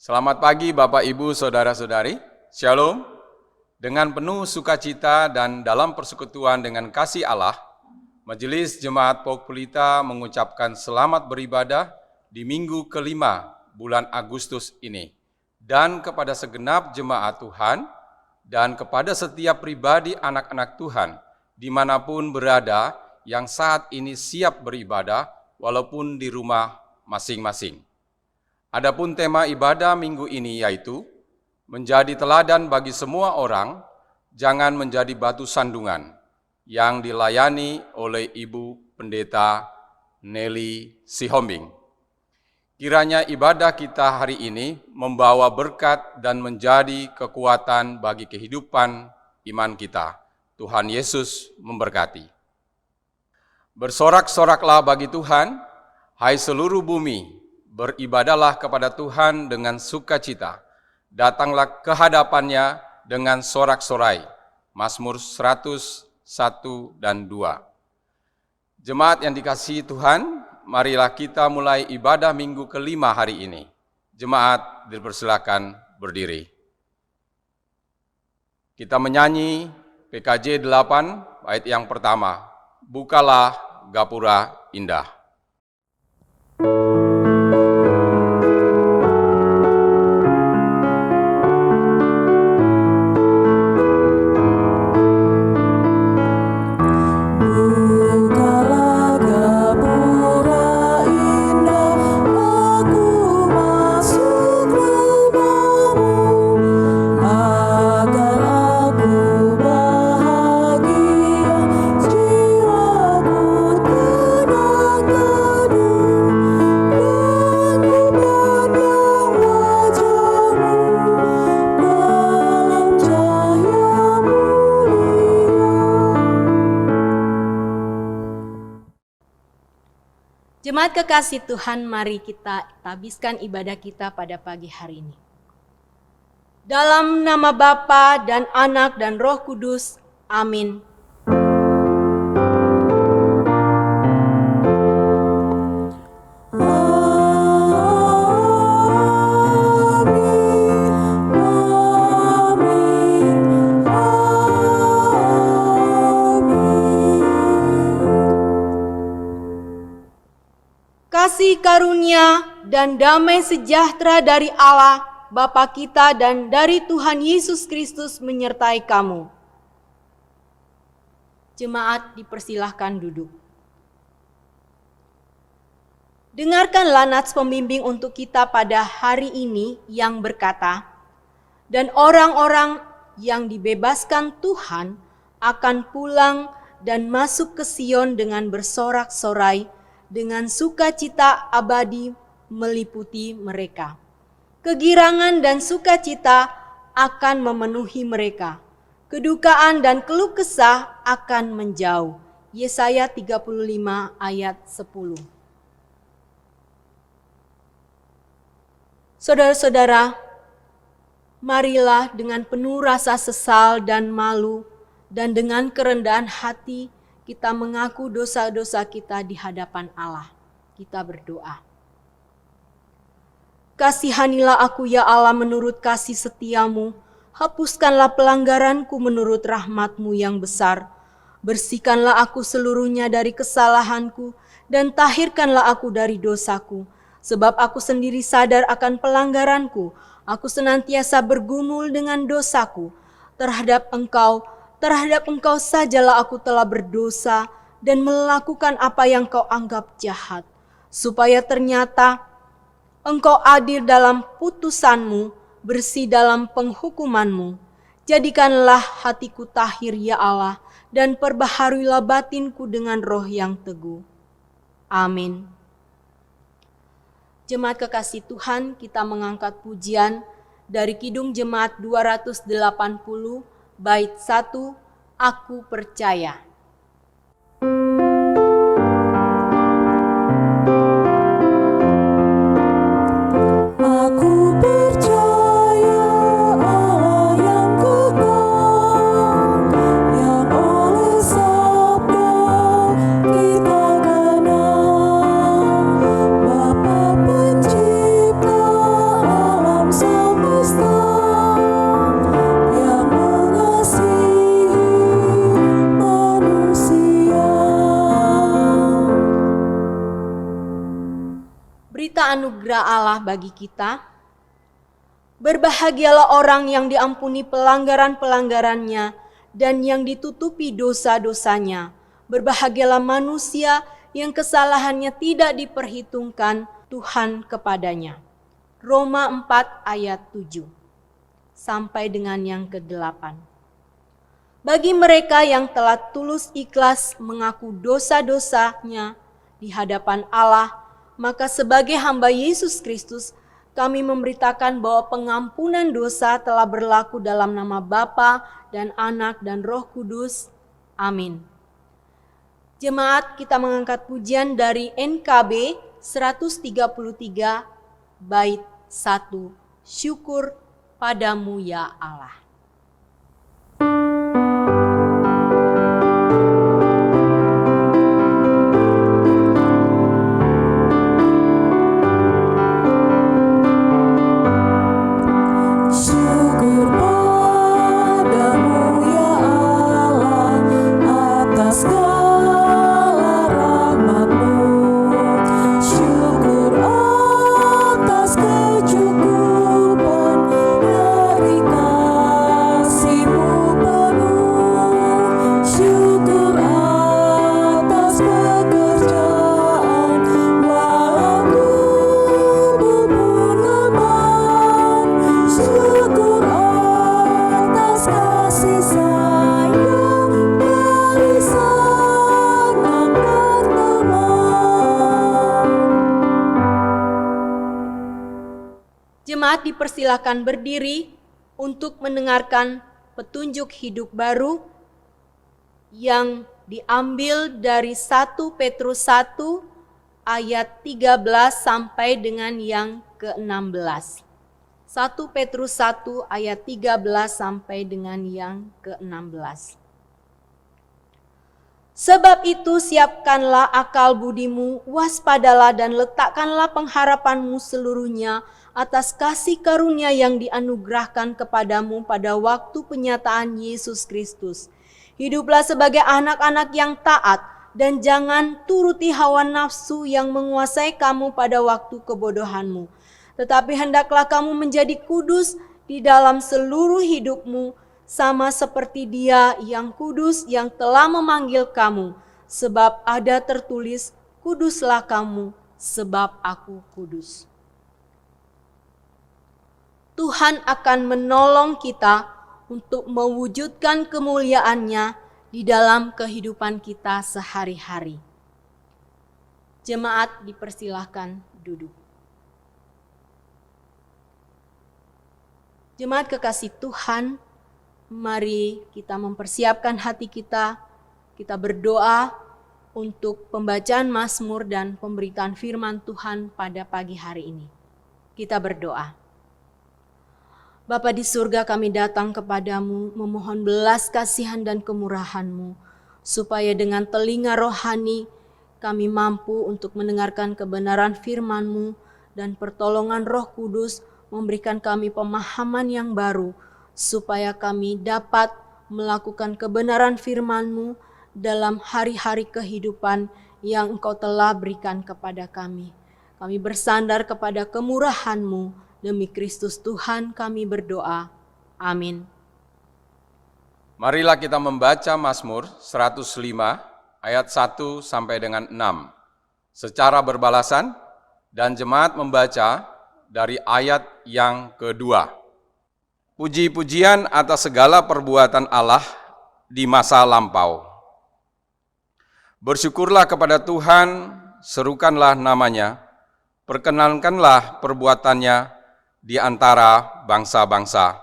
Selamat pagi Bapak Ibu Saudara-saudari, Shalom. Dengan penuh sukacita dan dalam persekutuan dengan kasih Allah, Majelis Jemaat Pok Pelita mengucapkan selamat beribadah di minggu kelima bulan Agustus ini. Dan kepada segenap jemaat Tuhan dan kepada setiap pribadi anak-anak Tuhan dimanapun berada yang saat ini siap beribadah walaupun di rumah masing-masing. Adapun tema ibadah minggu ini yaitu menjadi teladan bagi semua orang, jangan menjadi batu sandungan, yang dilayani oleh Ibu Pendeta Nelly Sihombing. Kiranya ibadah kita hari ini membawa berkat dan menjadi kekuatan bagi kehidupan iman kita. Tuhan Yesus memberkati. Bersorak-soraklah bagi Tuhan, hai seluruh bumi, beribadahlah kepada Tuhan dengan sukacita. Datanglah ke hadapannya dengan sorak-sorai. Mazmur 101 dan 2. Jemaat yang dikasihi Tuhan, marilah kita mulai ibadah minggu kelima hari ini. Jemaat dipersilakan berdiri. Kita menyanyi PKJ 8 bait yang pertama. Bukalah gapura indah. Jemaat kekasih Tuhan, mari kita habiskan ibadah kita pada pagi hari ini. Dalam nama Bapa dan Anak dan Roh Kudus, amin. Kasih karunia dan damai sejahtera dari Allah Bapa kita dan dari Tuhan Yesus Kristus menyertai kamu. Jemaat dipersilahkan duduk. Dengarkanlah nats pembimbing untuk kita pada hari ini yang berkata, dan orang-orang yang dibebaskan Tuhan akan pulang dan masuk ke Sion dengan bersorak-sorai, dengan sukacita abadi meliputi mereka. Kegirangan dan sukacita akan memenuhi mereka. Kedukaan dan keluh kesah akan menjauh. Yesaya 35 ayat 10. Saudara-saudara, marilah dengan penuh rasa sesal dan malu dan dengan kerendahan hati kita mengaku dosa-dosa kita di hadapan Allah. Kita berdoa. Kasihanilah aku ya Allah menurut kasih setiamu. Hapuskanlah pelanggaranku menurut rahmat-Mu yang besar. Bersihkanlah aku seluruhnya dari kesalahanku dan tahirkanlah aku dari dosaku. Sebab aku sendiri sadar akan pelanggaranku. Aku senantiasa bergumul dengan dosaku. Terhadap Engkau sajalah aku telah berdosa dan melakukan apa yang Kau anggap jahat. Supaya ternyata Engkau adil dalam putusan-Mu, bersih dalam penghukuman-Mu. Jadikanlah hatiku tahir ya Allah, dan perbaharuilah batinku dengan roh yang teguh. Amin. Jemaat kekasih Tuhan, kita mengangkat pujian dari Kidung Jemaat 280, bait 1, Aku Percaya. Bapa Pencipta alam Berita anugerah Allah bagi kita. Berbahagialah orang yang diampuni pelanggaran-pelanggarannya dan yang ditutupi dosa-dosanya. Berbahagialah manusia yang kesalahannya tidak diperhitungkan Tuhan kepadanya. Roma 4 ayat 7 sampai dengan yang ke-8. Bagi mereka yang telah tulus ikhlas mengaku dosa-dosanya di hadapan Allah, maka sebagai hamba Yesus Kristus, kami memberitakan bahwa pengampunan dosa telah berlaku dalam nama Bapa dan Anak dan Roh Kudus. Amin. Jemaat, kita mengangkat pujian dari NKB 133 bait 1. Syukur padamu ya Allah. Jemaat dipersilakan berdiri untuk mendengarkan petunjuk hidup baru yang diambil dari 1 Petrus 1 ayat 13 sampai dengan yang ke-16. 1 Petrus 1 ayat 13 sampai dengan yang ke-16. Sebab itu siapkanlah akal budimu, waspadalah dan letakkanlah pengharapanmu seluruhnya atas kasih karunia yang dianugerahkan kepadamu pada waktu penyataan Yesus Kristus. Hiduplah sebagai anak-anak yang taat dan jangan turuti hawa nafsu yang menguasai kamu pada waktu kebodohanmu. Tetapi hendaklah kamu menjadi kudus di dalam seluruh hidupmu, sama seperti Dia yang kudus yang telah memanggil kamu. Sebab ada tertulis, kuduslah kamu sebab aku kudus. Tuhan akan menolong kita untuk mewujudkan kemuliaan-Nya di dalam kehidupan kita sehari-hari. Jemaat dipersilahkan duduk. Jemaat kekasih Tuhan, mari kita mempersiapkan hati kita. Kita berdoa untuk pembacaan Mazmur dan pemberitaan firman Tuhan pada pagi hari ini. Kita berdoa. Bapa di surga, kami datang kepadamu memohon belas kasihan dan kemurahan-Mu, supaya dengan telinga rohani kami mampu untuk mendengarkan kebenaran firman-Mu dan pertolongan Roh Kudus memberikan kami pemahaman yang baru, supaya kami dapat melakukan kebenaran firman-Mu dalam hari-hari kehidupan yang Engkau telah berikan kepada kami. Kami bersandar kepada kemurahan-Mu. Demi Kristus Tuhan kami berdoa. Amin. Marilah kita membaca Mazmur 105 ayat 1 sampai dengan 6 secara berbalasan, dan jemaat membaca dari ayat yang kedua. Puji-pujian atas segala perbuatan Allah di masa lampau. Bersyukurlah kepada Tuhan, serukanlah namanya, perkenankanlah perbuatannya di antara bangsa-bangsa.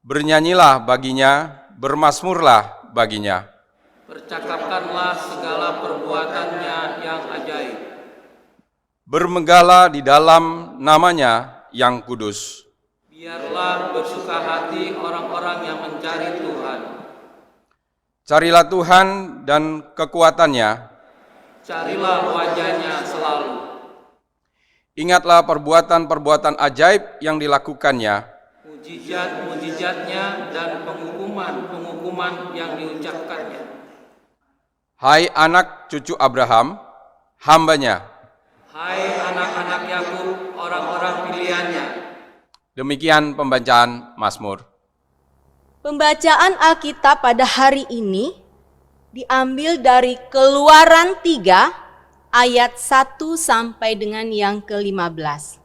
Bernyanyilah baginya, bermazmurlah baginya. Percakapkanlah segala perbuatannya yang ajaib. Bermegalah di dalam namanya yang kudus. Biarlah bersuka hati orang-orang yang mencari Tuhan. Carilah Tuhan dan kekuatannya. Carilah wajahnya selalu. Ingatlah perbuatan-perbuatan ajaib yang dilakukannya. Mujizat-mujizatnya dan penghukuman-penghukuman yang diucapkannya. Hai anak cucu Abraham, hamba-Nya. Hai anak-anak Yakub, orang-orang pilihannya. Demikian pembacaan Mazmur. Pembacaan Alkitab pada hari ini diambil dari Keluaran 3 ayat 1 sampai dengan yang ke-15.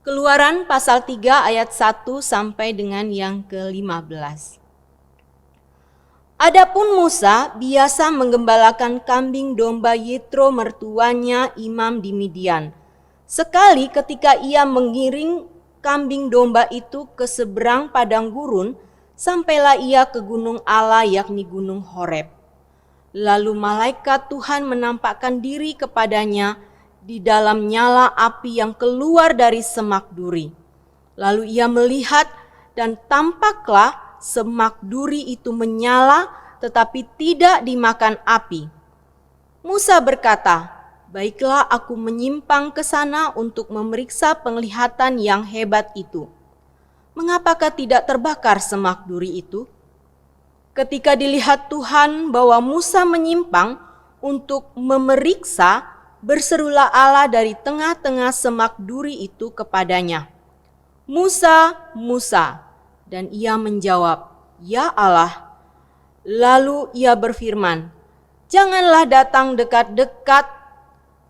Keluaran pasal 3 ayat 1 sampai dengan yang ke-15. Adapun Musa biasa menggembalakan kambing domba Yitro mertuanya imam di Midian. Sekali ketika ia mengiring kambing domba itu ke seberang padang gurun, sampailah ia ke gunung Allah yakni gunung Horeb. Lalu malaikat Tuhan menampakkan diri kepadanya di dalam nyala api yang keluar dari semak duri. Lalu ia melihat dan tampaklah semak duri itu menyala tetapi tidak dimakan api. Musa berkata, "Baiklah aku menyimpang ke sana untuk memeriksa penglihatan yang hebat itu. Mengapakah tidak terbakar semak duri itu?" Ketika dilihat Tuhan bahwa Musa menyimpang untuk memeriksa, berserulah Allah dari tengah-tengah semak duri itu kepadanya, "Musa, Musa." Dan ia menjawab, "Ya Allah." Lalu ia berfirman, "Janganlah datang dekat-dekat,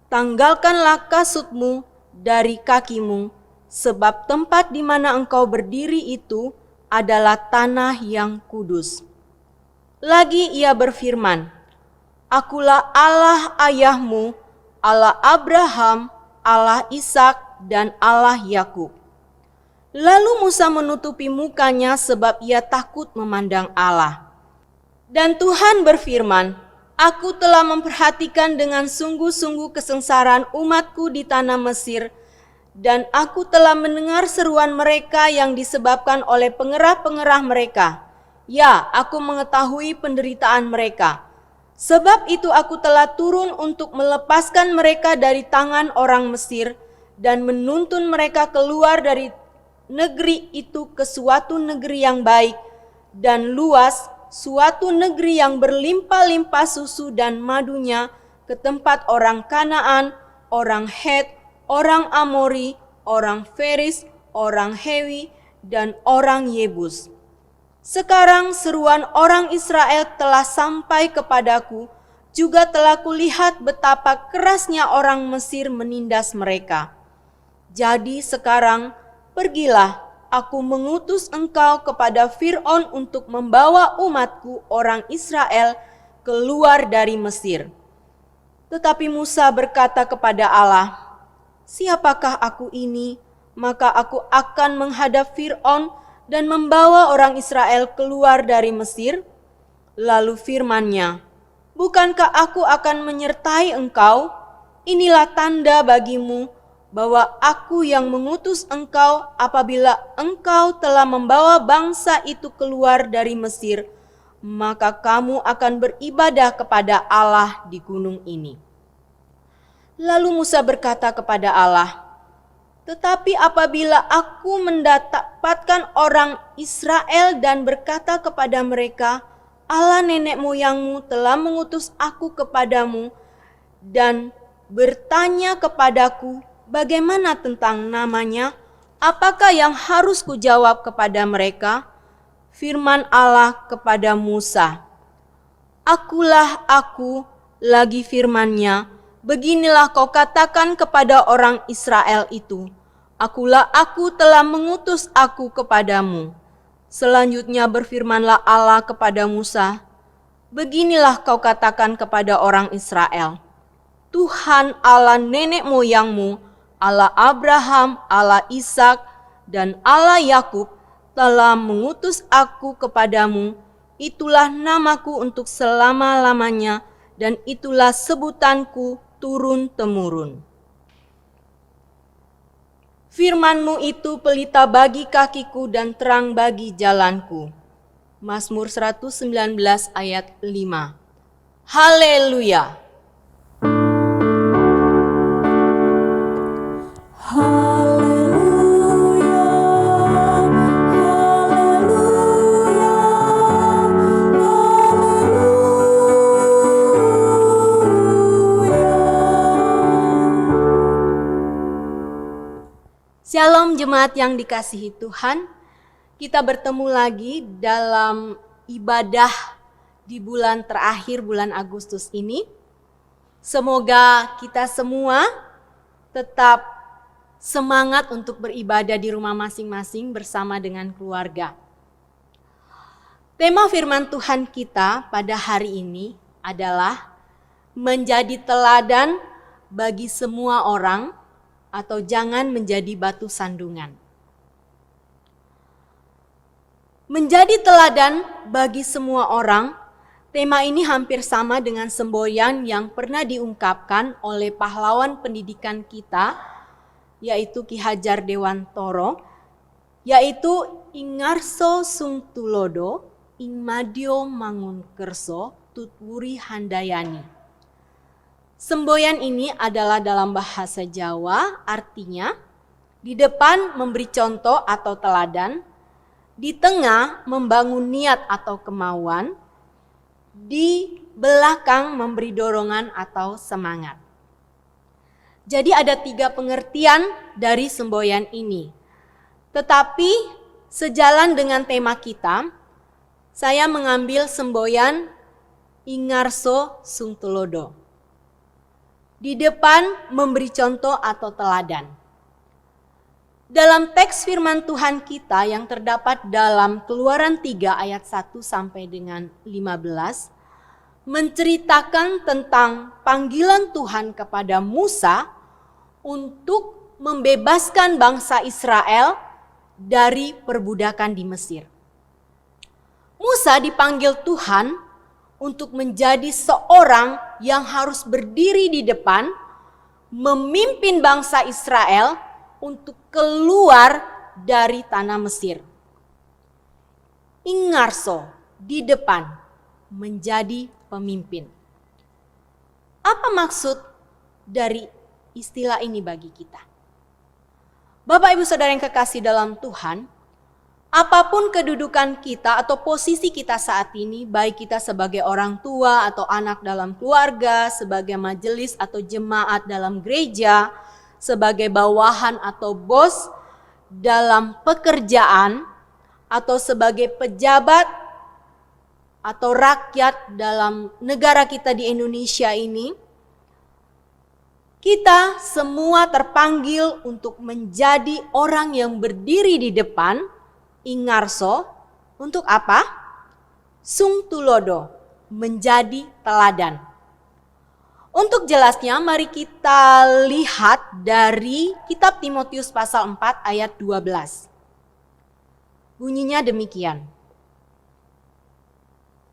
tanggalkanlah kasutmu dari kakimu, sebab tempat di mana engkau berdiri itu adalah tanah yang kudus." Lagi ia berfirman, "Akulah Allah ayahmu, Allah Abraham, Allah Ishak, dan Allah Yakub." Lalu Musa menutupi mukanya sebab ia takut memandang Allah. Dan Tuhan berfirman, "Aku telah memperhatikan dengan sungguh-sungguh kesengsaraan umatku di tanah Mesir, dan aku telah mendengar seruan mereka yang disebabkan oleh pengerah-pengerah mereka. Ya, aku mengetahui penderitaan mereka. Sebab itu aku telah turun untuk melepaskan mereka dari tangan orang Mesir dan menuntun mereka keluar dari negeri itu ke suatu negeri yang baik dan luas, suatu negeri yang berlimpah-limpah susu dan madunya, ke tempat orang Kanaan, orang Het, orang Amori, orang Feris, orang Hewi, dan orang Yebus. Sekarang seruan orang Israel telah sampai kepadaku, juga telah kulihat betapa kerasnya orang Mesir menindas mereka. Jadi sekarang pergilah, aku mengutus engkau kepada Fir'aun untuk membawa umatku orang Israel keluar dari Mesir." Tetapi Musa berkata kepada Allah, "Siapakah aku ini? Maka aku akan menghadap Fir'aun dan membawa orang Israel keluar dari Mesir." Lalu firman-Nya, "Bukankah aku akan menyertai engkau? Inilah tanda bagimu bahwa aku yang mengutus engkau apabila engkau telah membawa bangsa itu keluar dari Mesir, maka kamu akan beribadah kepada Allah di gunung ini." Lalu Musa berkata kepada Allah, "Tetapi apabila aku mendapatkan orang Israel dan berkata kepada mereka, Allah nenek moyangmu telah mengutus aku kepadamu, dan bertanya kepadaku, bagaimana tentang namanya? Apakah yang harus kujawab kepada mereka?" Firman Allah kepada Musa, "Akulah aku," lagi firman-Nya, "beginilah kau katakan kepada orang Israel itu, akulah aku telah mengutus aku kepadamu." Selanjutnya berfirmanlah Allah kepada Musa, "Beginilah kau katakan kepada orang Israel, Tuhan Allah nenek moyangmu, Allah Abraham, Allah Ishak, dan Allah Yakub telah mengutus aku kepadamu. Itulah namaku untuk selama-lamanya, dan itulah sebutanku turun-temurun. Firman-Mu itu pelita bagi kakiku dan terang bagi jalanku." Mazmur 119 ayat 5. Haleluya! Shalom jemaat yang dikasihi Tuhan. Kita bertemu lagi dalam ibadah di bulan terakhir bulan Agustus ini. Semoga kita semua tetap semangat untuk beribadah di rumah masing-masing bersama dengan keluarga. Tema firman Tuhan kita pada hari ini adalah menjadi teladan bagi semua orang atau jangan menjadi batu sandungan. Menjadi teladan bagi semua orang, tema ini hampir sama dengan semboyan yang pernah diungkapkan oleh pahlawan pendidikan kita, yaitu Ki Hajar Dewantoro, yaitu Ingarso sung tulodo, ing madyo mangun kerso, tutwuri handayani. Semboyan ini adalah dalam bahasa Jawa, artinya di depan memberi contoh atau teladan, di tengah membangun niat atau kemauan, di belakang memberi dorongan atau semangat. Jadi ada 3 pengertian dari semboyan ini. Tetapi sejalan dengan tema kita, saya mengambil semboyan Ingarso sung tulodo. Di depan memberi contoh atau teladan. Dalam teks firman Tuhan kita yang terdapat dalam Keluaran 3 ayat 1 sampai dengan 15, menceritakan tentang panggilan Tuhan kepada Musa untuk membebaskan bangsa Israel dari perbudakan di Mesir. Musa dipanggil Tuhan untuk menjadi seorang yang harus berdiri di depan, memimpin bangsa Israel untuk keluar dari tanah Mesir. Ingarso, di depan, menjadi pemimpin. Apa maksud dari istilah ini bagi kita? Bapak Ibu Saudara yang kekasih dalam Tuhan, apapun kedudukan kita atau posisi kita saat ini, baik kita sebagai orang tua atau anak dalam keluarga, sebagai majelis atau jemaat dalam gereja, sebagai bawahan atau bos dalam pekerjaan, atau sebagai pejabat atau rakyat dalam negara kita di Indonesia ini, kita semua terpanggil untuk menjadi orang yang berdiri di depan, Ingarso, untuk apa? Sung tulodo, menjadi teladan. Untuk jelasnya mari kita lihat dari kitab Timotius pasal 4 ayat 12. Bunyinya demikian.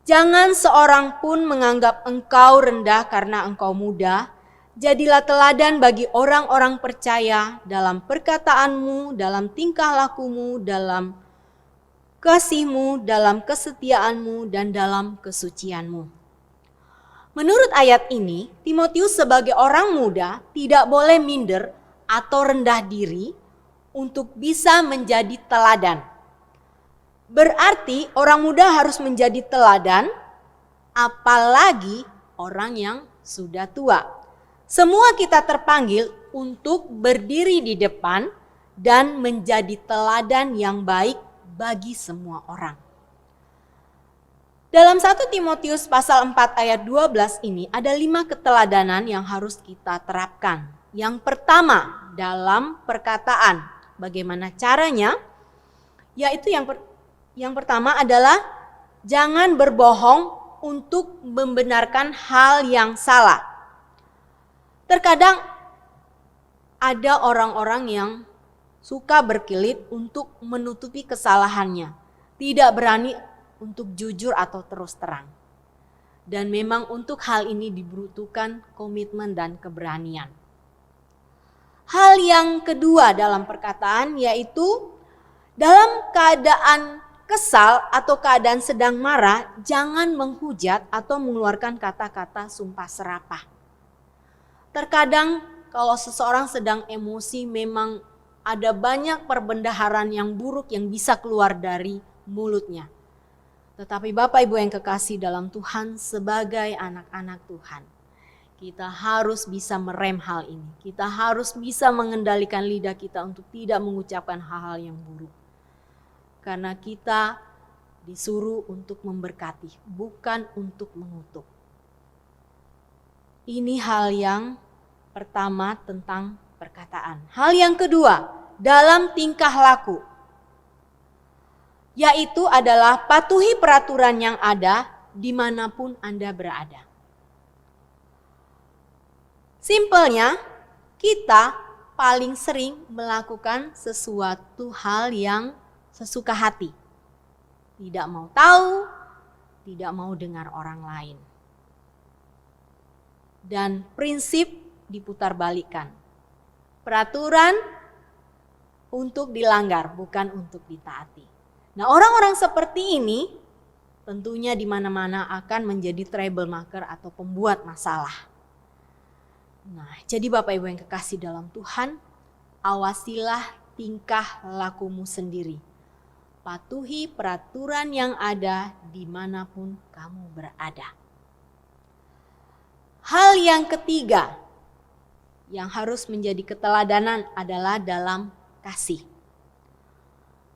Jangan seorang pun menganggap engkau rendah karena engkau muda. Jadilah teladan bagi orang-orang percaya dalam perkataanmu, dalam tingkah lakumu, dalam kasihmu, dalam kesetiaanmu, dan dalam kesucianmu. Menurut ayat ini, Timotius sebagai orang muda tidak boleh minder atau rendah diri untuk bisa menjadi teladan. Berarti orang muda harus menjadi teladan, apalagi orang yang sudah tua. Semua kita terpanggil untuk berdiri di depan dan menjadi teladan yang baik bagi semua orang. Dalam 1 Timotius pasal 4 ayat 12 ini ada 5 keteladanan yang harus kita terapkan. Yang pertama dalam perkataan. Bagaimana caranya? Yaitu yang pertama adalah jangan berbohong untuk membenarkan hal yang salah. Terkadang ada orang-orang yang suka berkelit untuk menutupi kesalahannya, tidak berani untuk jujur atau terus terang. Dan memang untuk hal ini dibutuhkan komitmen dan keberanian. Hal yang kedua dalam perkataan yaitu dalam keadaan kesal atau keadaan sedang marah, jangan menghujat atau mengeluarkan kata-kata sumpah serapah. Terkadang kalau seseorang sedang emosi memang ada banyak perbendaharaan yang buruk yang bisa keluar dari mulutnya. Tetapi Bapak Ibu yang kekasih dalam Tuhan, sebagai anak-anak Tuhan, Kita harus bisa merem hal ini. Kita harus bisa mengendalikan lidah kita untuk tidak mengucapkan hal-hal yang buruk. Karena kita disuruh untuk memberkati, bukan untuk mengutuk. Ini hal yang pertama tentang perkataan. Hal yang kedua, dalam tingkah laku. Yaitu adalah patuhi peraturan yang ada dimanapun Anda berada. Simpelnya, kita paling sering melakukan sesuatu hal yang sesuka hati. Tidak mau tahu, tidak mau dengar orang lain. Dan prinsip diputarbalikkan. Peraturan untuk dilanggar, bukan untuk ditaati. Nah, orang-orang seperti ini tentunya di mana-mana akan menjadi troublemaker atau pembuat masalah. Nah, jadi Bapak Ibu yang kekasih dalam Tuhan, awasilah tingkah lakumu sendiri. Patuhi peraturan yang ada dimanapun kamu berada. Hal yang ketiga yang harus menjadi keteladanan adalah dalam kasih.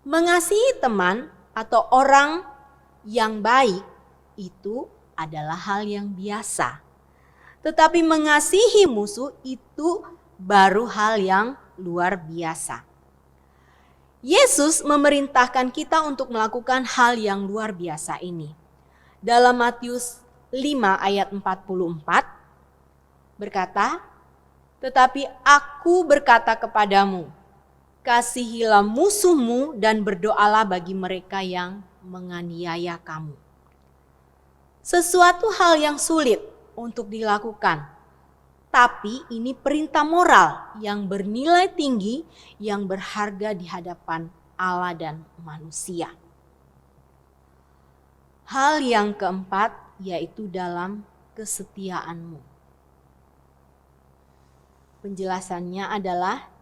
Mengasihi teman atau orang yang baik itu adalah hal yang biasa. Tetapi mengasihi musuh itu baru hal yang luar biasa. Yesus memerintahkan kita untuk melakukan hal yang luar biasa ini. Dalam Matius 5 ayat 44 berkata, "Tetapi aku berkata kepadamu, kasihilah musuhmu dan berdoalah bagi mereka yang menganiaya kamu." Sesuatu hal yang sulit untuk dilakukan. Tapi ini perintah moral yang bernilai tinggi, yang berharga di hadapan Allah dan manusia. Hal yang keempat yaitu dalam kesetiaanmu. Penjelasannya adalah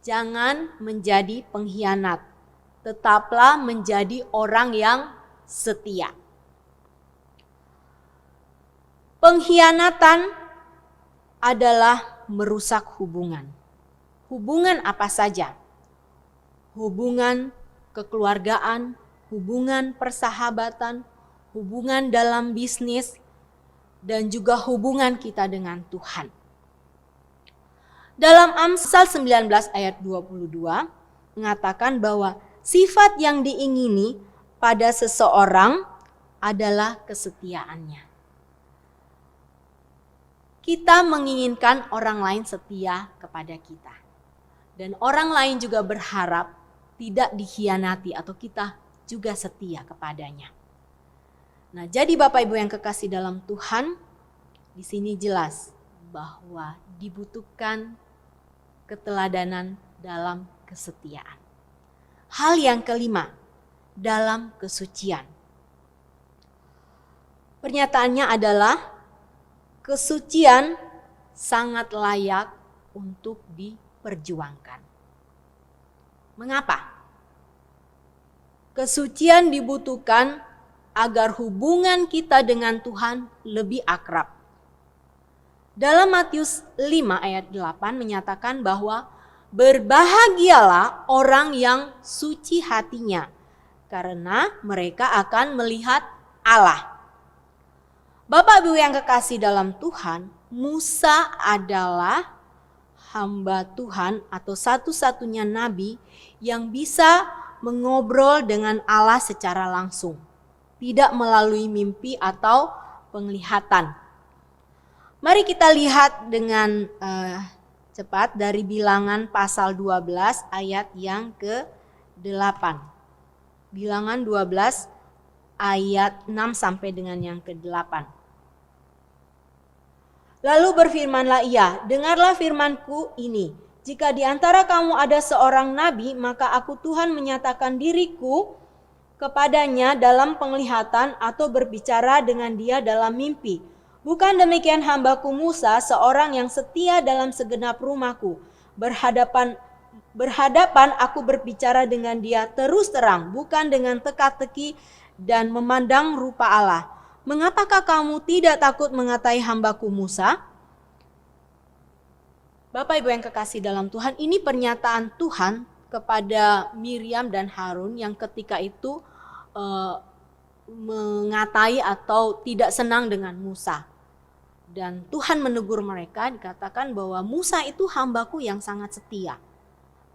jangan menjadi pengkhianat, tetaplah menjadi orang yang setia. Pengkhianatan adalah merusak hubungan. Hubungan apa saja? Hubungan kekeluargaan, hubungan persahabatan, hubungan dalam bisnis, dan juga hubungan kita dengan Tuhan. Dalam Amsal 19 ayat 22 mengatakan bahwa sifat yang diingini pada seseorang adalah kesetiaannya. Kita menginginkan orang lain setia kepada kita. Dan orang lain juga berharap tidak dikhianati atau kita juga setia kepadanya. Nah, jadi Bapak Ibu yang kekasih dalam Tuhan, di sini jelas bahwa dibutuhkan keteladanan dalam kesetiaan. Hal yang kelima, dalam kesucian. Pernyataannya adalah kesucian sangat layak untuk diperjuangkan. Mengapa? Kesucian dibutuhkan agar hubungan kita dengan Tuhan lebih akrab. Dalam Matius 5 ayat 8 menyatakan bahwa berbahagialah orang yang suci hatinya, karena mereka akan melihat Allah. Bapak Ibu yang kekasih dalam Tuhan, Musa adalah hamba Tuhan atau satu-satunya nabi yang bisa mengobrol dengan Allah secara langsung, tidak melalui mimpi atau penglihatan. Mari kita lihat dengan cepat dari Bilangan pasal 12 ayat yang ke-8. Bilangan 12 ayat 6 sampai dengan yang ke-8. Lalu berfirmanlah ia, dengarlah firmanku ini. Jika di antara kamu ada seorang nabi, maka aku Tuhan menyatakan diriku kepadanya dalam penglihatan atau berbicara dengan dia dalam mimpi. Bukan demikian hambaku Musa, seorang yang setia dalam segenap rumahku. Berhadapan aku berbicara dengan dia terus terang, bukan dengan teka-teki dan memandang rupa Allah. Mengapakah kamu tidak takut mengatai hambaku Musa? Bapak Ibu yang kekasih dalam Tuhan, ini pernyataan Tuhan kepada Miriam dan Harun yang ketika itu mengatai atau tidak senang dengan Musa. Dan Tuhan menegur mereka, dikatakan bahwa Musa itu hambaku yang sangat setia.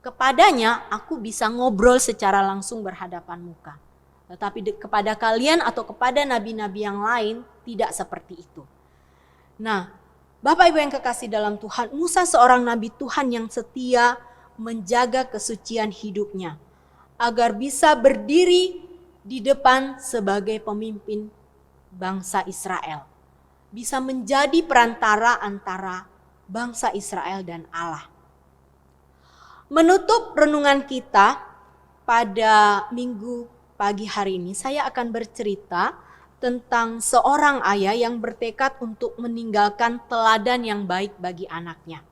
Kepadanya aku bisa ngobrol secara langsung berhadapan muka. Tetapi kepada kalian atau kepada nabi-nabi yang lain tidak seperti itu. Nah, Bapak Ibu yang kekasih dalam Tuhan, Musa seorang nabi Tuhan yang setia menjaga kesucian hidupnya agar bisa berdiri di depan sebagai pemimpin bangsa Israel. Bisa menjadi perantara antara bangsa Israel dan Allah. Menutup renungan kita pada minggu pagi hari ini, saya akan bercerita tentang seorang ayah yang bertekad untuk meninggalkan teladan yang baik bagi anaknya.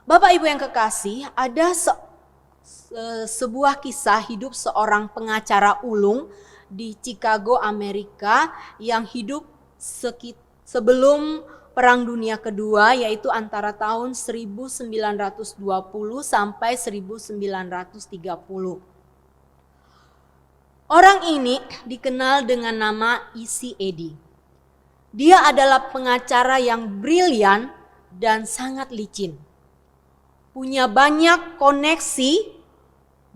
Bapak Ibu yang kekasih, ada sebuah kisah hidup seorang pengacara ulung di Chicago, Amerika yang hidup sebelum Perang Dunia Kedua, yaitu antara tahun 1920 sampai 1930. Orang ini dikenal dengan nama E.C. Eddy. Dia adalah pengacara yang brilian dan sangat licin. Punya banyak koneksi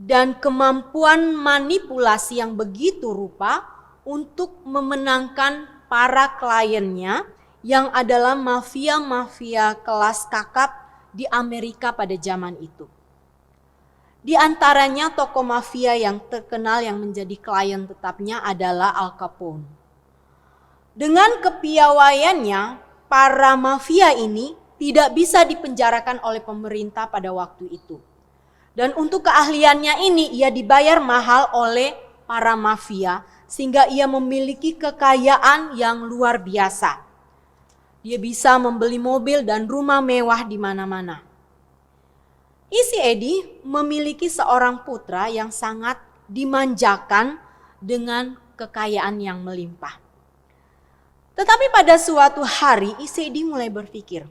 dan kemampuan manipulasi yang begitu rupa untuk memenangkan para kliennya yang adalah mafia-mafia kelas kakap di Amerika pada zaman itu. Di antaranya tokoh mafia yang terkenal yang menjadi klien tetapnya adalah Al Capone. Dengan kepiawaiannya, para mafia ini tidak bisa dipenjarakan oleh pemerintah pada waktu itu. Dan untuk keahliannya ini ia dibayar mahal oleh para mafia sehingga ia memiliki kekayaan yang luar biasa. Dia bisa membeli mobil dan rumah mewah di mana-mana. E.C. Eddy memiliki seorang putra yang sangat dimanjakan dengan kekayaan yang melimpah. Tetapi pada suatu hari E.C. Eddy mulai berpikir,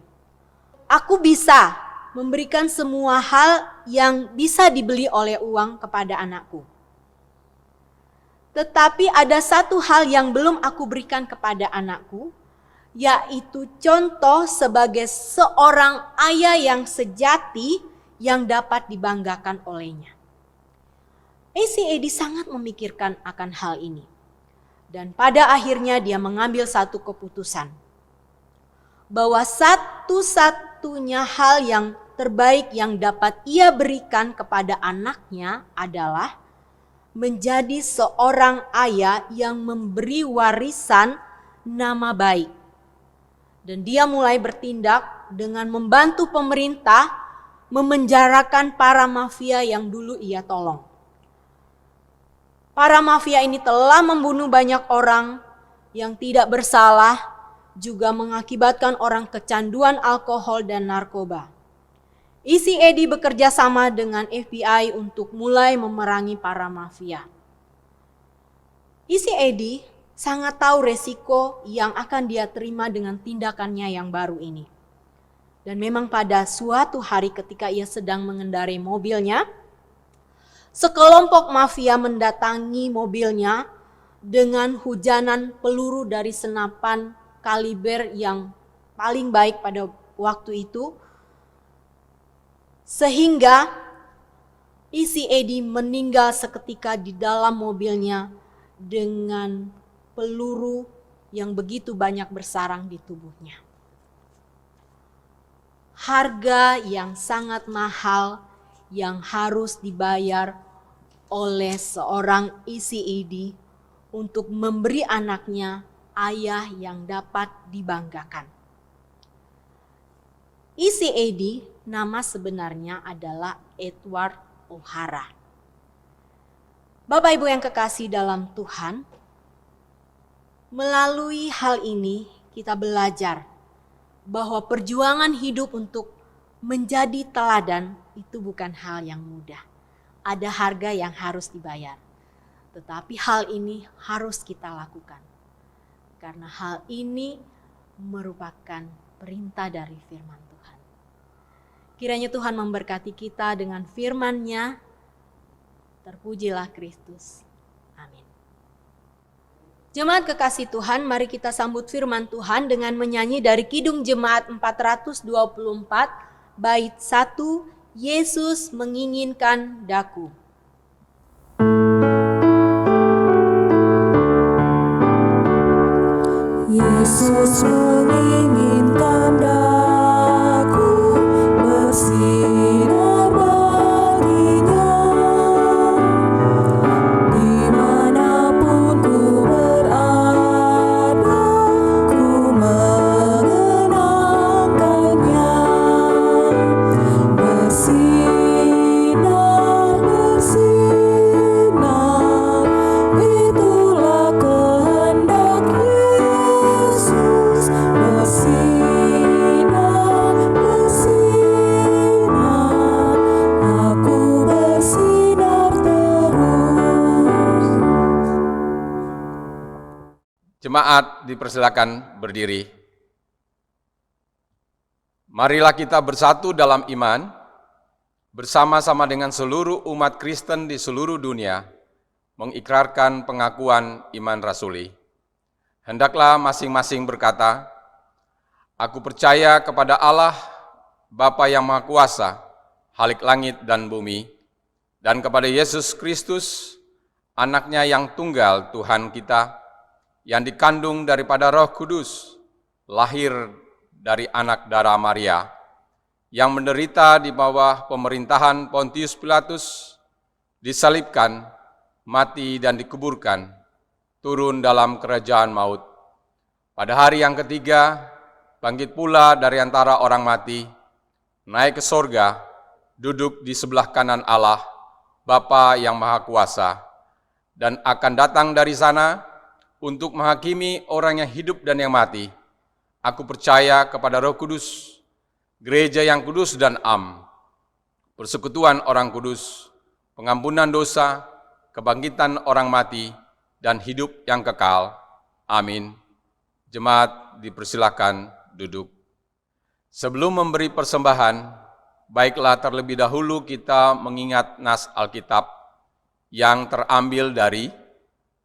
aku bisa memberikan semua hal yang bisa dibeli oleh uang kepada anakku. Tetapi ada satu hal yang belum aku berikan kepada anakku, yaitu contoh sebagai seorang ayah yang sejati yang dapat dibanggakan olehnya. E.C. Eddy sangat memikirkan akan hal ini. Dan pada akhirnya dia mengambil satu keputusan. Bahwa satu-satunya hal yang terbaik yang dapat ia berikan kepada anaknya adalah menjadi seorang ayah yang memberi warisan nama baik. Dan dia mulai bertindak dengan membantu pemerintah memenjarakan para mafia yang dulu ia tolong. Para mafia ini telah membunuh banyak orang yang tidak bersalah, juga mengakibatkan orang kecanduan alkohol dan narkoba. E.C. Eddy bekerja sama dengan FBI untuk mulai memerangi para mafia. E.C. Eddy sangat tahu resiko yang akan dia terima dengan tindakannya yang baru ini. Dan memang pada suatu hari ketika ia sedang mengendarai mobilnya, sekelompok mafia mendatangi mobilnya dengan hujanan peluru dari senapan kaliber yang paling baik pada waktu itu. Sehingga E.C. Eddy meninggal seketika di dalam mobilnya dengan peluru yang begitu banyak bersarang di tubuhnya. Harga yang sangat mahal yang harus dibayar oleh seorang E.C. Eddy untuk memberi anaknya ayah yang dapat dibanggakan. E.C. Eddy nama sebenarnya adalah Edward O'Hara. Bapak Ibu yang kekasih dalam Tuhan, melalui hal ini kita belajar bahwa perjuangan hidup untuk menjadi teladan itu bukan hal yang mudah. Ada harga yang harus dibayar. Tetapi hal ini harus kita lakukan. Karena hal ini merupakan perintah dari firman Tuhan. Kiranya Tuhan memberkati kita dengan firman-Nya. Terpujilah Kristus. Amin. Jemaat kekasih Tuhan, mari kita sambut firman Tuhan dengan menyanyi dari Kidung Jemaat 424, bait 1, Yesus menginginkan daku. Yesus menginginkan daku bersinar baginya, dimanapun ku berada, ku mengenangkannya. Bersinar, bersinar, itulah kehendak Yesus. Bersinar, bersinar, aku bersinar terus. Jemaat dipersilakan berdiri. Marilah kita bersatu dalam iman, bersama-sama dengan seluruh umat Kristen di seluruh dunia, mengikrarkan pengakuan iman rasuli. Hendaklah masing-masing berkata, "Aku percaya kepada Allah, Bapa yang Maha Kuasa, Khalik langit dan bumi, dan kepada Yesus Kristus, Anaknya yang tunggal Tuhan kita, yang dikandung daripada Roh Kudus, lahir dari anak darah Maria, yang menderita di bawah pemerintahan Pontius Pilatus, disalibkan, mati dan dikuburkan, turun dalam kerajaan maut. Pada hari yang ketiga, bangkit pula dari antara orang mati, naik ke sorga, duduk di sebelah kanan Allah, Bapa yang Maha Kuasa, dan akan datang dari sana untuk menghakimi orang yang hidup dan yang mati. Aku percaya kepada Roh Kudus, gereja yang kudus dan am, persekutuan orang kudus, pengampunan dosa, kebangkitan orang mati, dan hidup yang kekal. Amin. Jemaat dipersilakan duduk. Sebelum memberi persembahan, baiklah terlebih dahulu kita mengingat nas Alkitab yang terambil dari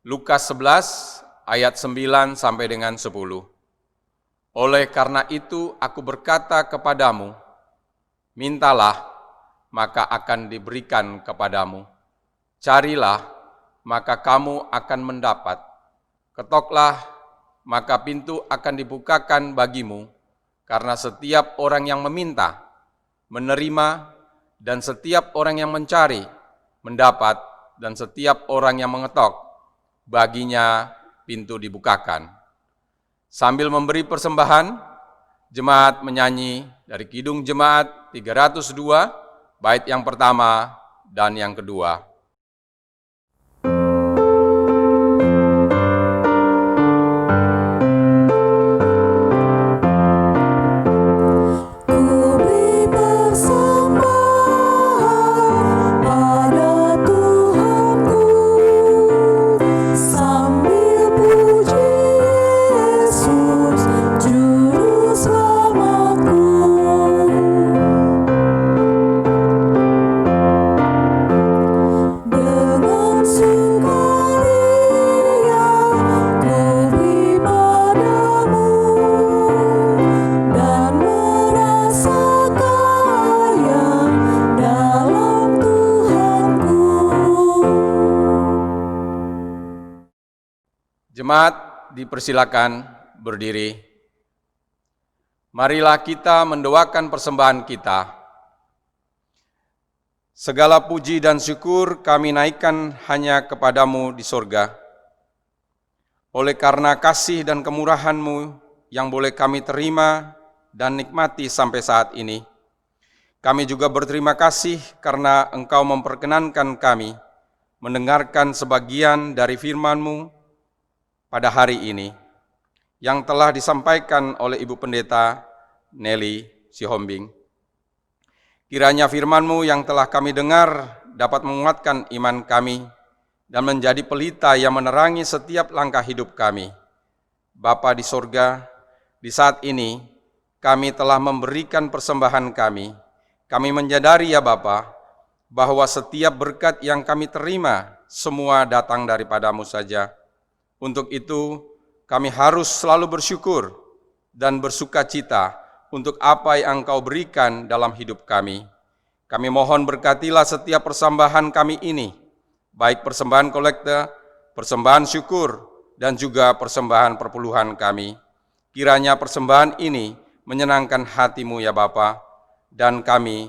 Lukas 11 ayat 9 sampai dengan 10. Oleh karena itu aku berkata kepadamu, mintalah, maka akan diberikan kepadamu. Carilah, maka kamu akan mendapat. Ketoklah, maka pintu akan dibukakan bagimu. Karena setiap orang yang meminta, menerima, dan setiap orang yang mencari, mendapat, dan setiap orang yang mengetok, baginya pintu dibukakan. Sambil memberi persembahan, jemaat menyanyi dari Kidung Jemaat 302, bait yang pertama dan yang kedua. Jemaat dipersilakan berdiri. Marilah kita mendoakan persembahan kita. Segala puji dan syukur kami naikkan hanya kepadamu di sorga. Oleh karena kasih dan kemurahan-Mu yang boleh kami terima dan nikmati sampai saat ini, kami juga berterima kasih karena Engkau memperkenankan kami mendengarkan sebagian dari firman-Mu pada hari ini, yang telah disampaikan oleh Ibu Pendeta Nelly Sihombing. Kiranya firman-Mu yang telah kami dengar dapat menguatkan iman kami dan menjadi pelita yang menerangi setiap langkah hidup kami. Bapa di sorga, di saat ini kami telah memberikan persembahan kami Kami menyadari ya Bapa, bahwa setiap berkat yang kami terima semua datang daripadamu saja. Untuk itu, kami harus selalu bersyukur dan bersukacita untuk apa yang Engkau berikan dalam hidup kami. Kami mohon berkatilah setiap persembahan kami ini, baik persembahan kolekte, persembahan syukur, dan juga persembahan perpuluhan kami. Kiranya persembahan ini menyenangkan hati-Mu ya Bapa, dan kami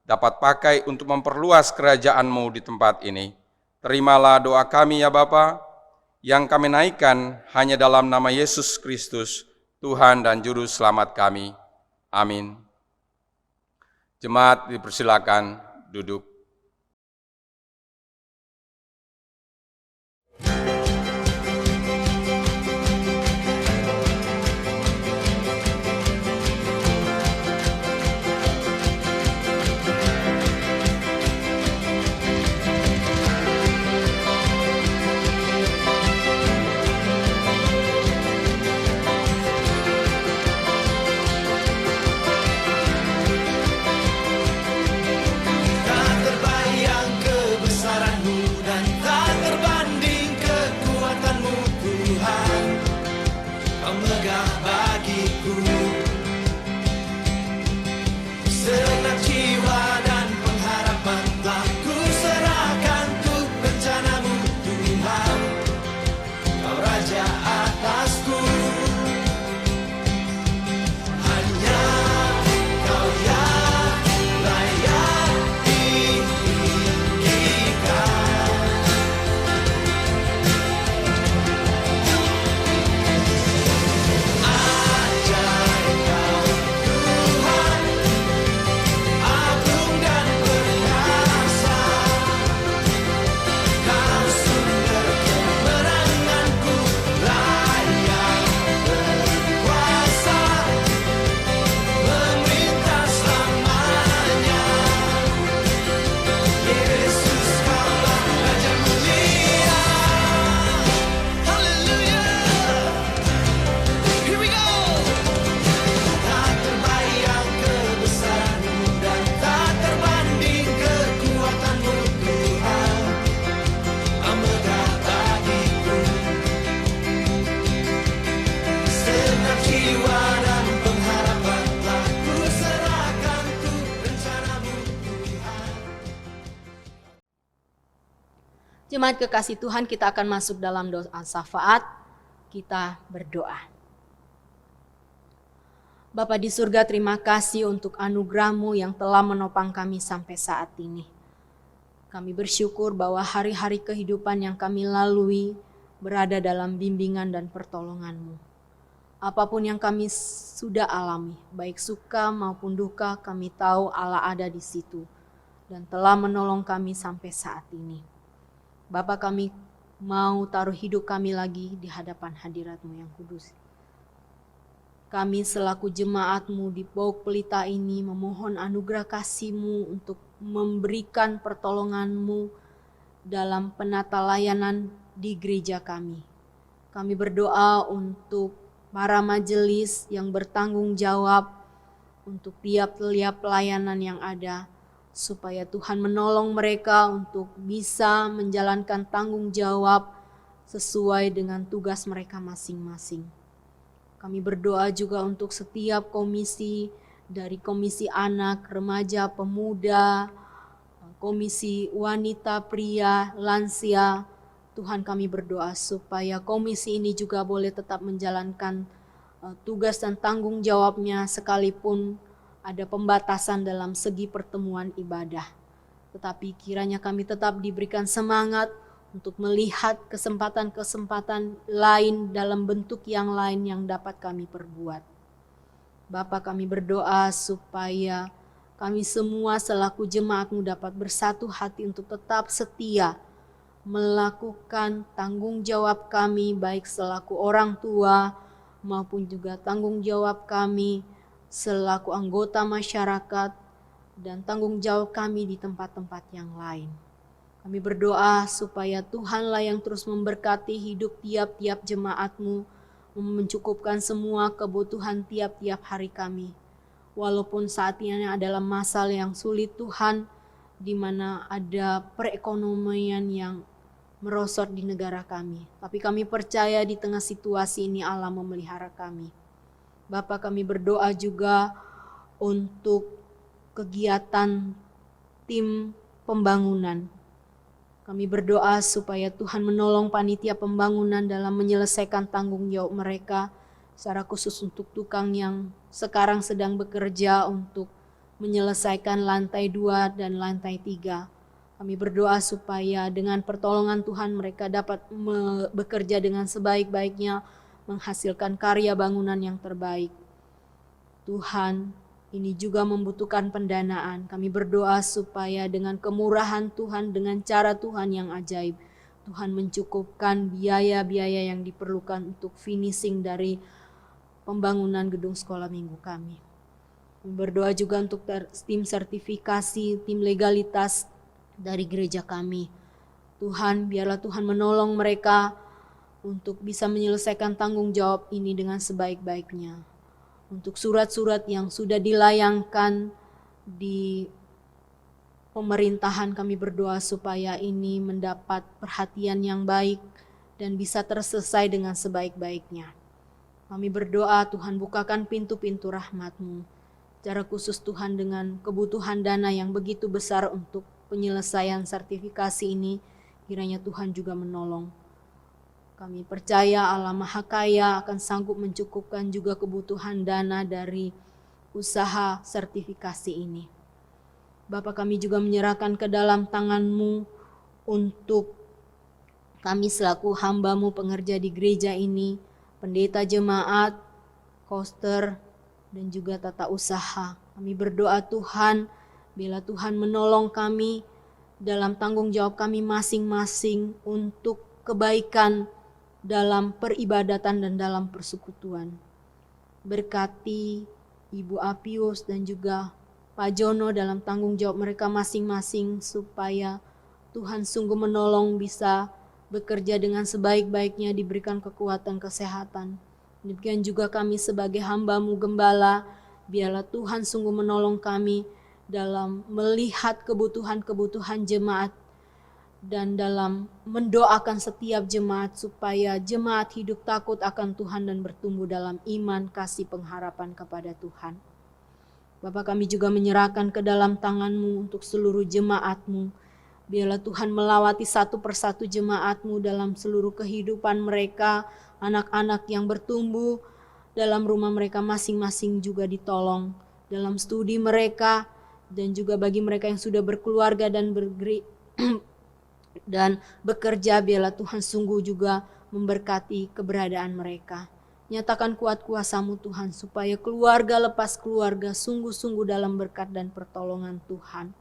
dapat pakai untuk memperluas kerajaan-Mu di tempat ini. Terimalah doa kami ya Bapa, yang kami naikkan hanya dalam nama Yesus Kristus, Tuhan dan Juru Selamat kami. Amin. Jemaat dipersilakan duduk. Jemaat kekasih Tuhan, kita akan masuk dalam doa syafaat. Kita berdoa. Bapa di surga, terima kasih untuk anugerah-Mu yang telah menopang kami sampai saat ini. Kami bersyukur bahwa hari-hari kehidupan yang kami lalui berada dalam bimbingan dan pertolongan-Mu. Apapun yang kami sudah alami, baik suka maupun duka, kami tahu Allah ada di situ dan telah menolong kami sampai saat ini. Bapa, kami mau taruh hidup kami lagi di hadapan hadirat-Mu yang kudus. Kami selaku jemaat-Mu di Pauk Pelita ini memohon anugerah kasih-Mu untuk memberikan pertolongan-Mu dalam penata layanan di gereja kami. Kami berdoa untuk para majelis yang bertanggung jawab untuk tiap-tiap pelayanan yang ada, supaya Tuhan menolong mereka untuk bisa menjalankan tanggung jawab sesuai dengan tugas mereka masing-masing. Kami berdoa juga untuk setiap komisi, dari komisi anak, remaja, pemuda, komisi wanita, pria, lansia. Tuhan, kami berdoa supaya komisi ini juga boleh tetap menjalankan tugas dan tanggung jawabnya sekalipun ada pembatasan dalam segi pertemuan ibadah. Tetapi kiranya kami tetap diberikan semangat untuk melihat kesempatan-kesempatan lain dalam bentuk yang lain yang dapat kami perbuat. Bapa, kami berdoa supaya kami semua selaku jemaat-Mu dapat bersatu hati untuk tetap setia melakukan tanggung jawab kami, baik selaku orang tua maupun juga tanggung jawab kami selaku anggota masyarakat dan tanggung jawab kami di tempat-tempat yang lain. Kami berdoa supaya Tuhanlah yang terus memberkati hidup tiap-tiap jemaat-Mu, mencukupkan semua kebutuhan tiap-tiap hari kami. walaupun saat ini adalah masa yang sulit Tuhan, di mana ada perekonomian yang merosot di negara kami. Tapi kami percaya di tengah situasi ini Allah memelihara kami. Bapa, kami berdoa juga untuk kegiatan tim pembangunan. Kami berdoa supaya Tuhan menolong panitia pembangunan dalam menyelesaikan tanggung jawab mereka, secara khusus untuk tukang yang sekarang sedang bekerja untuk menyelesaikan lantai 2 dan lantai 3. Kami berdoa supaya dengan pertolongan Tuhan mereka dapat bekerja dengan sebaik-baiknya, menghasilkan karya bangunan yang terbaik. Tuhan, ini juga membutuhkan pendanaan. Kami berdoa supaya dengan kemurahan Tuhan, dengan cara Tuhan yang ajaib, Tuhan mencukupkan biaya-biaya yang diperlukan untuk finishing dari pembangunan gedung sekolah minggu kami. Kami berdoa juga untuk tim sertifikasi, tim legalitas dari gereja kami. Tuhan, biarlah Tuhan menolong mereka untuk bisa menyelesaikan tanggung jawab ini dengan sebaik-baiknya. Untuk surat-surat yang sudah dilayangkan di pemerintahan, kami berdoa supaya ini mendapat perhatian yang baik dan bisa terselesai dengan sebaik-baiknya. Kami berdoa Tuhan bukakan pintu-pintu rahmat-Mu. Secara khusus Tuhan dengan kebutuhan dana yang begitu besar untuk penyelesaian sertifikasi ini, kiranya Tuhan juga menolong. Kami percaya Allah Maha Kaya akan sanggup mencukupkan juga kebutuhan dana dari usaha sertifikasi ini. Bapa, kami juga menyerahkan ke dalam tangan-Mu untuk kami selaku hamba-Mu pengerja di gereja ini, pendeta jemaat, koster, dan juga tata usaha. Kami berdoa Tuhan, bila Tuhan menolong kami dalam tanggung jawab kami masing-masing untuk kebaikan dalam peribadatan dan dalam persekutuan. Berkati Ibu Apius dan juga Pak Jono dalam tanggung jawab mereka masing-masing supaya Tuhan sungguh menolong bisa bekerja dengan sebaik-baiknya, diberikan kekuatan kesehatan. Demikian juga kami sebagai hamba-Mu gembala, biarlah Tuhan sungguh menolong kami dalam melihat kebutuhan-kebutuhan jemaat dan dalam mendoakan setiap jemaat supaya jemaat hidup takut akan Tuhan dan bertumbuh dalam iman, kasih, pengharapan kepada Tuhan. Bapa, kami juga menyerahkan ke dalam tangan-Mu untuk seluruh jemaat-Mu. Biarlah Tuhan melawati satu persatu jemaat-Mu dalam seluruh kehidupan mereka, anak-anak yang bertumbuh dalam rumah mereka masing-masing juga ditolong, dalam studi mereka, dan juga bagi mereka yang sudah berkeluarga dan bekerja, biarlah Tuhan sungguh juga memberkati keberadaan mereka. Nyatakan kuat kuasa-Mu Tuhan, supaya keluarga lepas keluarga sungguh-sungguh dalam berkat dan pertolongan Tuhan.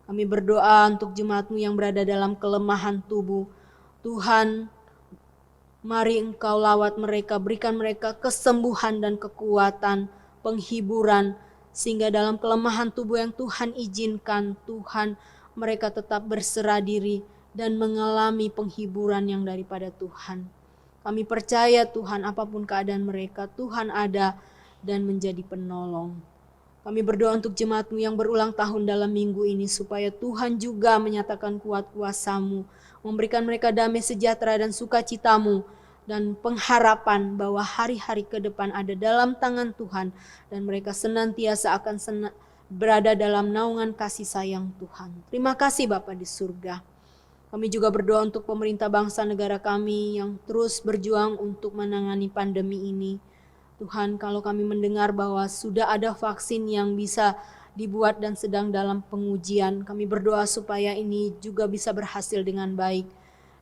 Kami berdoa untuk jemaat-Mu yang berada dalam kelemahan tubuh. Tuhan, mari Engkau lawat mereka, berikan mereka kesembuhan dan kekuatan, penghiburan, sehingga dalam kelemahan tubuh yang Tuhan izinkan, Tuhan, mereka tetap berserah diri dan mengalami penghiburan yang daripada Tuhan. Kami percaya Tuhan, apapun keadaan mereka, Tuhan ada dan menjadi penolong. Kami berdoa untuk jemaat-Mu yang berulang tahun dalam minggu ini, supaya Tuhan juga menyatakan kuat kuasa-Mu, memberikan mereka damai sejahtera dan sukacita-Mu, dan pengharapan bahwa hari-hari ke depan ada dalam tangan Tuhan, dan mereka senantiasa akan berada dalam naungan kasih sayang Tuhan. Terima kasih Bapa di surga. Kami juga berdoa untuk pemerintah bangsa negara kami yang terus berjuang untuk menangani pandemi ini. Tuhan, kalau kami mendengar bahwa sudah ada vaksin yang bisa dibuat dan sedang dalam pengujian, kami berdoa supaya ini juga bisa berhasil dengan baik.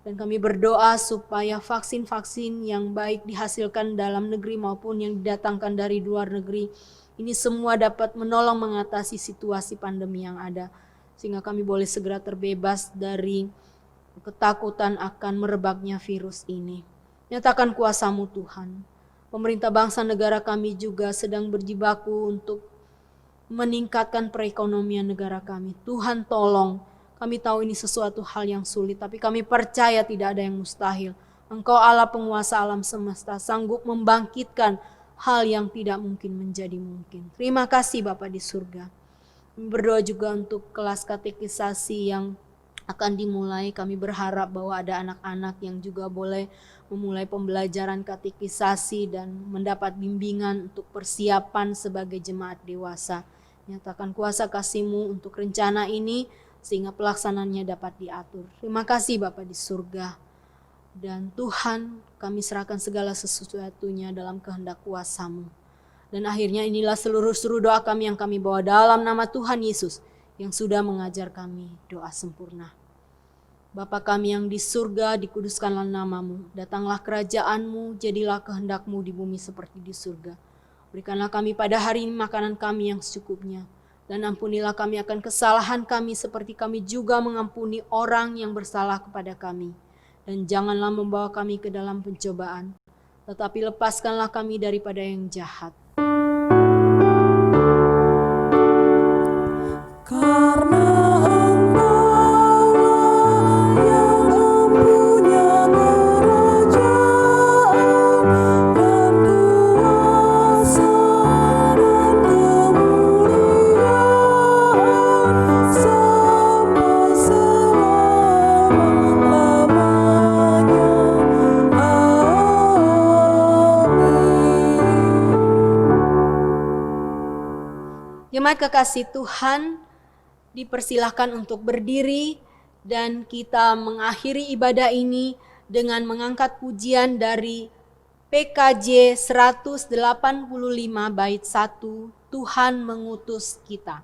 Dan kami berdoa supaya vaksin-vaksin yang baik dihasilkan dalam negeri maupun yang didatangkan dari luar negeri, ini semua dapat menolong mengatasi situasi pandemi yang ada. Sehingga kami boleh segera terbebas dari ketakutan akan merebaknya virus ini. Nyatakan kuasa-Mu Tuhan. Pemerintah bangsa negara kami juga sedang berjibaku untuk meningkatkan perekonomian negara kami. Tuhan tolong. Kami tahu ini sesuatu hal yang sulit, tapi kami percaya tidak ada yang mustahil. Engkau Allah penguasa alam semesta, sanggup membangkitkan hal yang tidak mungkin menjadi mungkin. Terima kasih Bapa di surga. Berdoa juga untuk kelas katekisasi yang akan dimulai. Kami berharap bahwa ada anak-anak yang juga boleh memulai pembelajaran katekisasi dan mendapat bimbingan untuk persiapan sebagai jemaat dewasa. Nyatakan kuasa kasih-Mu untuk rencana ini sehingga pelaksanaannya dapat diatur. Terima kasih Bapa di surga. Dan Tuhan, kami serahkan segala sesuatunya dalam kehendak kuasa-Mu. Dan akhirnya inilah seluruh doa kami yang kami bawa dalam nama Tuhan Yesus yang sudah mengajar kami doa sempurna. Bapa kami yang di surga, dikuduskanlah nama-Mu. Datanglah kerajaan-Mu, jadilah kehendak-Mu di bumi seperti di surga. Berikanlah kami pada hari ini makanan kami yang secukupnya. Dan ampunilah kami akan kesalahan kami seperti kami juga mengampuni orang yang bersalah kepada kami. Dan janganlah membawa kami ke dalam pencobaan, tetapi lepaskanlah kami daripada yang jahat. Karena Engkaulah yang mempunyai kerajaan dan kuasa dan kemuliaan sampai selama-lamanya. Amin. Jemaat kekasih Tuhan, dipersilahkan untuk berdiri dan kita mengakhiri ibadah ini dengan mengangkat pujian dari PKJ 185 bait 1, Tuhan mengutus kita.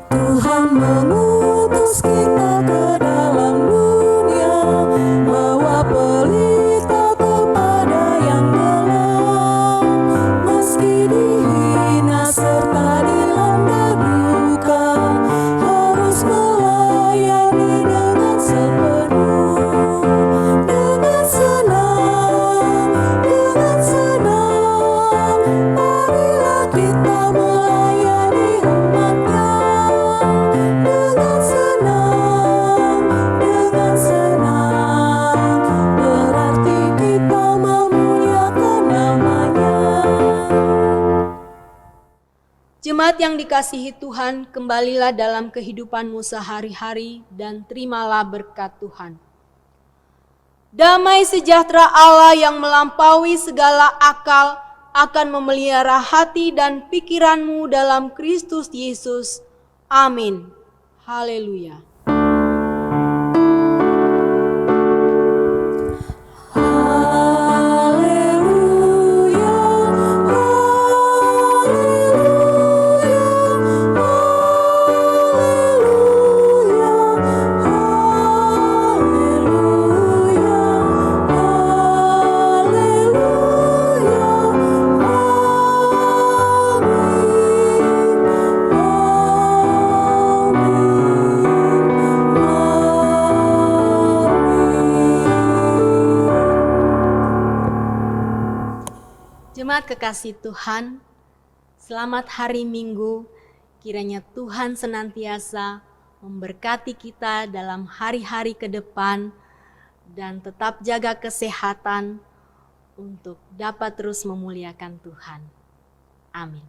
Tuhan mengutus kita ke dalam dunia, bawa pelita kepada yang gelap. Meski dihina serta dilanda duka, harus melayani dengan sepenuh. Dengan senang, marilah kita melayani umat-Nya. Dengan senang, berarti kita memuliakan nama-Nya. Jemaat yang dikasihi Tuhan, kembalilah dalam kehidupanmu sehari-hari dan terimalah berkat Tuhan. Damai sejahtera Allah yang melampaui segala akal akan memelihara hati dan pikiranmu dalam Kristus Yesus. Amin. Haleluya. Haleluya, Jemaat kekasih Tuhan, selamat hari Minggu. Kiranya Tuhan senantiasa memberkati kita dalam hari-hari ke depan dan tetap jaga kesehatan untuk dapat terus memuliakan Tuhan. Amin.